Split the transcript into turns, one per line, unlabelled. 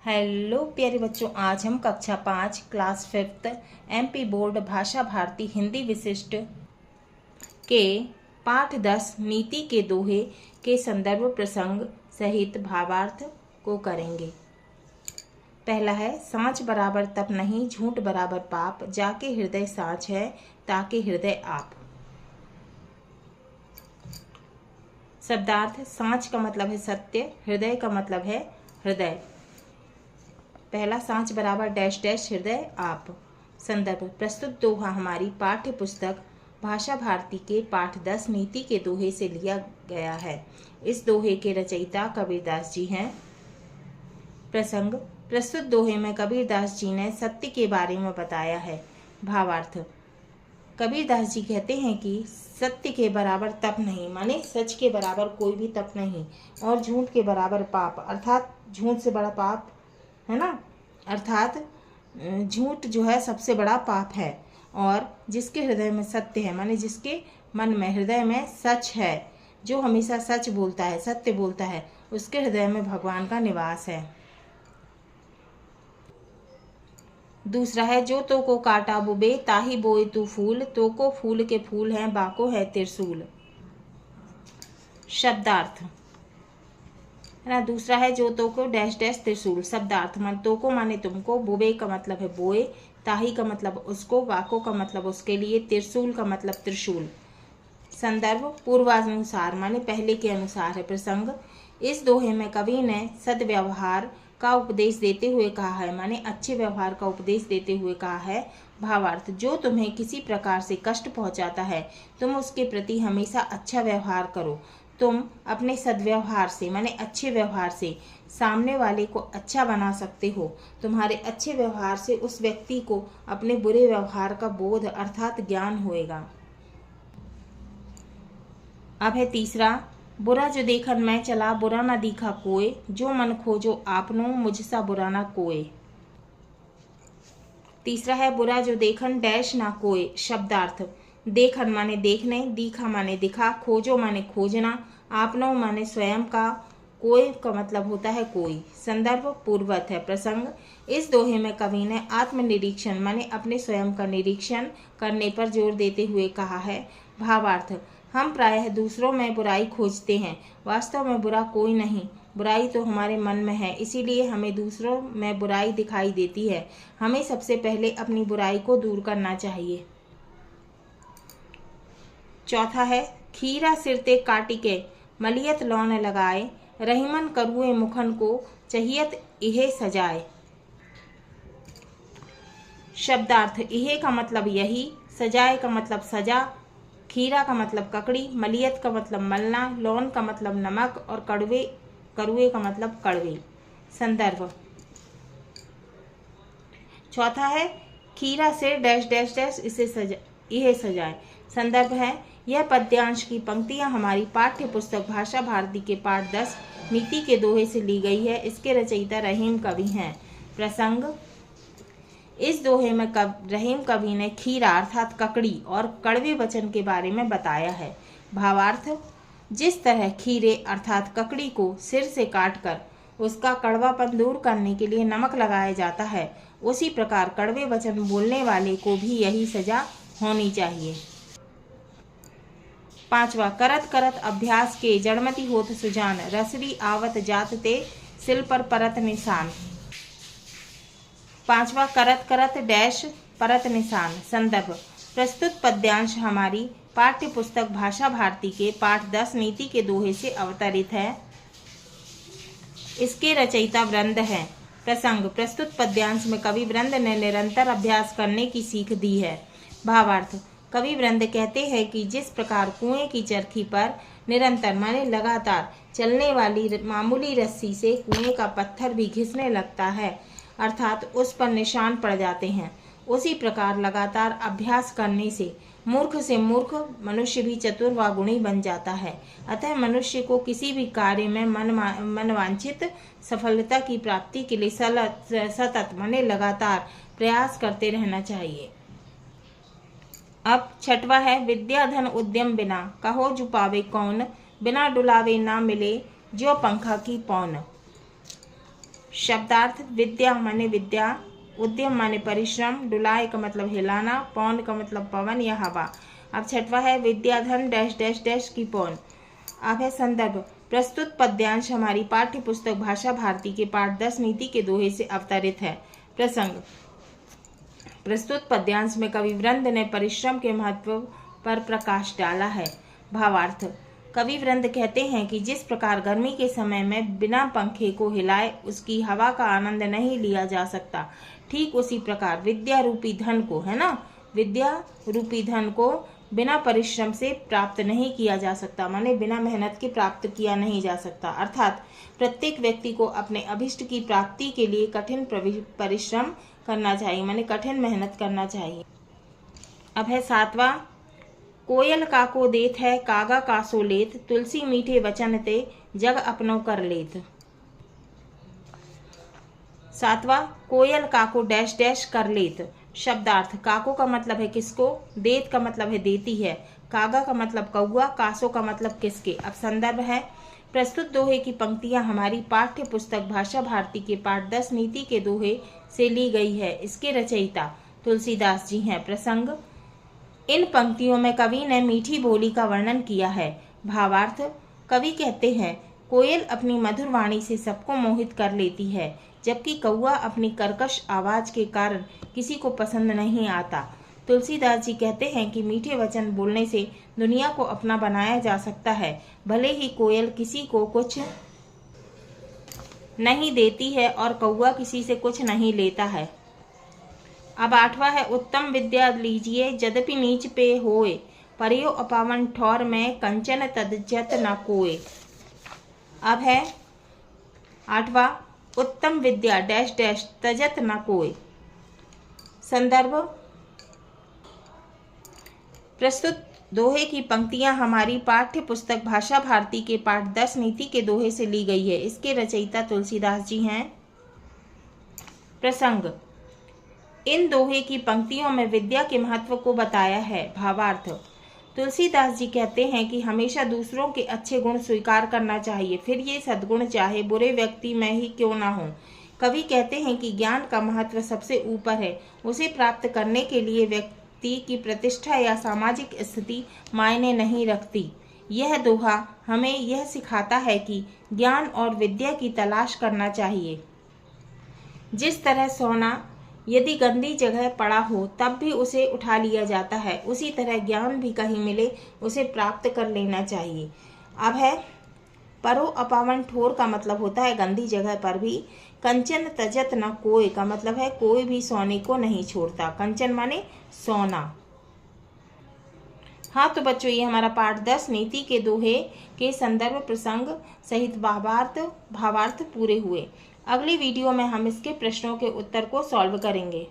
Hello प्यारे बच्चों, आज हम कक्षा 5 क्लास 5 MP बोर्ड भाषा भारती हिंदी विशिष्ट के पाठ 10 नीति के दोहे के संदर्भ प्रसंग सहित भावार्थ को करेंगे। पहला है, सांच बराबर तप नहीं, झूठ बराबर पाप, जाके हृदय सांच है ताके हृदय आप। शब्दार्थ, सांच का मतलब है सत्य, हृदय का मतलब है हृदय। पहला, सांच बराबर डैश डैश हृदय आप। संदर्भ, प्रस्तुत दोहा हमारी पाठ्य पुस्तक भाषा भारती के पाठ 10 नीति के दोहे से लिया गया है। इस दोहे के रचयिता कबीरदास जी हैं। प्रसंग, प्रस्तुत दोहे में कबीरदास जी ने सत्य के बारे में बताया है। भावार्थ, कबीरदास जी कहते हैं कि सत्य के बराबर तप नहीं, माने सच के बराबर कोई भी तप नहीं, और झूठ के बराबर पाप, अर्थात झूठ से बड़ा पाप है ना, अर्थात झूठ जो है सबसे बड़ा पाप है। और जिसके हृदय में सत्य है, माने जिसके मन में हृदय में सच है, जो हमेशा सच बोलता है, सत्य बोलता है, उसके हृदय में भगवान का निवास है। दूसरा है, जो तो को काटा बुबे ताही बोए तू फूल, तो को फूल के फूल हैं बाको है त्रिशूल। शब्दार्थ है ना। दूसरा है, जो तो को डैश डैश त्रिशूल। शब्दार्थ, मन तो को माने तुमको, बुबे का मतलब है बोए, ताही का मतलब उसको, वाको का मतलब उसके लिए, त्रिशूल का मतलब त्रिशूल। संदर्भ, पूर्वानुसार माने पहले के अनुसार है। प्रसंग, इस दोहे में कवि ने सद्व्यवहार का उपदेश देते हुए कहा है, माने अच्छे व्यवहार का उपदेश देते हुए कहा है। भावार्थ, जो तुम्हें किसी प्रकार से कष्ट पहुंचाता है, तुम उसके प्रति हमेशा अच्छा व्यवहार करो। तुम अपने सद्व्यवहार से, माने अच्छे व्यवहार से, सामने वाले को अच्छा बना सकते हो। तुम्हारे अच्छे व्यवहार से उस व्यक्ति को अपने बुरे व्यवहार का बोध अर्थात ज्ञान होएगा। अब है तीसरा, बुरा जो देखन मैं चला, बुरा ना दिखा कोय, जो मन खोजो आपनो, मुझसा बुरा ना कोय। तीसरा है, बुरा जो देखन डैश ना कोय। शब्दार्थ, देखन माने देखने, दिखा माने दिखा, खोजो माने खोजना, आपनो माने स्वयं का, कोई का मतलब होता है कोई। संदर्भ, पूर्वत है। प्रसंग, इस दोहे में कवि ने आत्मनिरीक्षण माने अपने स्वयं का निरीक्षण करने पर जोर देते हुए कहा है। भावार्थ, हम प्रायः दूसरों में बुराई खोजते हैं, वास्तव में बुरा कोई नहीं, बुराई तो हमारे मन में है, इसीलिए हमें दूसरों में बुराई दिखाई देती है। हमें सबसे पहले अपनी बुराई को दूर करना चाहिए। चौथा है, खीरा सिरते काटिके मलियत लौन लगाए, रहीमन करुए मुखन को चाहियत इहे सजाए। शब्दार्थ, इहे का मतलब यही, सजाए का मतलब सजा, खीरा का मतलब ककड़ी, मलियत का मतलब मलना, लौन का मतलब नमक, और करुए का मतलब कड़वे। संदर्भ, चौथा है, खीरा से डैश डैश डैश इसे सजाए। संदर्भ है, यह पद्यांश की पंक्तियां हमारी पाठ्य पुस्तक भाषा भारती के पाठ 10 नीति के दोहे से ली गई है। इसके रचयिता रहीम कवि हैं। प्रसंग, इस दोहे में रहीम कवि ने खीरा अर्थात ककड़ी और कड़वे वचन के बारे में बताया है। भावार्थ, जिस तरह खीरे अर्थात ककड़ी को सिर से काटकर उसका कड़वापन दूर करने के लिए नमक लगाया जाता है, उसी प्रकार कड़वे वचन बोलने वाले को भी यही सजा होनी चाहिए। पांचवा, करत करत अभ्यास के जड़मति होत सुजान, रसरी आवत जात ते सिल पर परत निशान। पांचवा, करत करत डैश परत निशान। संदर्भ, प्रस्तुत पद्यांश हमारी पाठ्य पुस्तक भाषा भारती के पाठ 10 नीति के दोहे से अवतरित है। इसके रचयिता वृंद है। प्रसंग, प्रस्तुत पद्यांश में कवि वृंद ने निरंतर अभ्यास करने की सीख दी है। भावार्थ, कवि वृंद कहते हैं कि जिस प्रकार कुएं की चरखी पर निरंतर माने लगातार चलने वाली मामूली रस्सी से कुएं का पत्थर भी घिसने लगता है, अर्थात उस पर निशान पड़ जाते हैं, उसी प्रकार लगातार अभ्यास करने से मूर्ख से मूर्ख मनुष्य भी चतुर व गुणी बन जाता है। अतः मनुष्य को किसी भी कार्य में मनवांछित सफलता की प्राप्ति के लिए सतत माने लगातार प्रयास करते रहना चाहिए। अब छठवा है, विद्या धन उद्यम बिना कहो जुपावे कौन, बिना डुलावे ना मिले जो पंखा की पौन। शब्दार्थ विद्या माने विद्या, उद्यम माने परिश्रम, डुलाए का मतलब हिलाना, पौन का मतलब पवन या हवा। अब छठवा है विद्याधन डैश डैश डैश की पौन। अब है संदर्भ, प्रस्तुत पद्यांश हमारी पाठ्य पुस्तक भाषा भारती के पाठ 10 नीति के दोहे से अवतरित है। प्रसंग, प्रस्तुत पद्यांश में कवि वृंद ने परिश्रम के महत्व पर प्रकाश डाला है। भावार्थ, कवि वृंद कहते हैं कि जिस प्रकार गर्मी के समय में बिना पंखे को हिलाए उसकी हवा का आनंद नहीं लिया जा सकता, ठीक उसी प्रकार विद्या रूपी धन को, है ना, विद्या रूपी धन को बिना परिश्रम से प्राप्त नहीं किया जा सकता, माने बिना मेहनत के प्राप्त किया नहीं जा सकता। अर्थात प्रत्येक व्यक्ति को अपने अभिष्ट की प्राप्ति के लिए कठिन परिश्रम करना चाहिए, माने कठिन मेहनत करना चाहिए। अब है सातवां, कोयल काको देत है कागा कासो लेत, तुलसी मीठे वचन ते जग अपनो कर लेत। सातवां, कोयल काको डैश डैश कर लेत। शब्दार्थ, काको का मतलब है किसको, देत का मतलब है देती है, कागा का मतलब कौआ, कासो का मतलब किसके। अब संदर्भ है, प्रस्तुत दोहे की पंक्तियां हमारी पाठ्य पुस्तक भाषा भारती के पाठ 10 नीति के दोहे से ली गई है। इसके रचयिता तुलसीदास जी हैं। प्रसंग, इन पंक्तियों में कवि ने मीठी बोली का वर्णन किया है। भावार्थ, कवि कहते हैं कोयल अपनी मधुर वाणी से सबको मोहित कर लेती है, जबकि कौआ अपनी कर्कश आवाज के कारण किसी को पसंद नहीं आता। तुलसीदास जी कहते हैं कि मीठे वचन बोलने से दुनिया को अपना बनाया जा सकता है, भले ही कोयल किसी को कुछ नहीं देती है और कौआ किसी से कुछ नहीं लेता है। अब आठवां है उत्तम विद्या लीजिए यद्यपि नीच पे होए, परियो अपावन ठौर में कंचन तदजत न कोय। अब है आठवां, उत्तम विद्या डैश डैश तजत न कोय। संदर्भ, प्रस्तुत दोहे की पंक्तियां हमारी पाठ्य पुस्तक भाषा भारती के पाठ 10 नीति के दोहे से ली गई है। इसके रचयिता तुलसीदास जी हैं। प्रसंग, इन दोहे की पंक्तियों में विद्या के महत्व को बताया है। भावार्थ, तुलसीदास जी कहते हैं कि हमेशा दूसरों के अच्छे गुण स्वीकार करना चाहिए, फिर ये सद्गुण चाहे बुरे व्यक्ति में ही क्यों ना हो। कवि कहते हैं कि ज्ञान का महत्व सबसे ऊपर है, उसे प्राप्त करने के लिए व्यक्ति की प्रतिष्ठा या सामाजिक स्थिति मायने नहीं रखती। यह दोहा हमें यह सिखाता है कि ज्ञान और विद्या की तलाश करना चाहिए। जिस तरह सोना यदि गंदी जगह पड़ा हो तब भी उसे उठा लिया जाता है, उसी तरह ज्ञान भी कहीं मिले उसे प्राप्त कर लेना चाहिए। अब है परो अपावन ठोर का मतलब होता है गंदी जगह पर भी। कंचन तजत न कोय का मतलब है कोई भी सोने को नहीं छोड़ता। कंचन माने सोना। हाँ तो बच्चों, ये हमारा पाठ 10 नीति के दोहे के संदर्भ प्रसंग सहित भावार्थ पूरे हुए। अगली वीडियो में हम इसके प्रश्नों के उत्तर को सॉल्व करेंगे।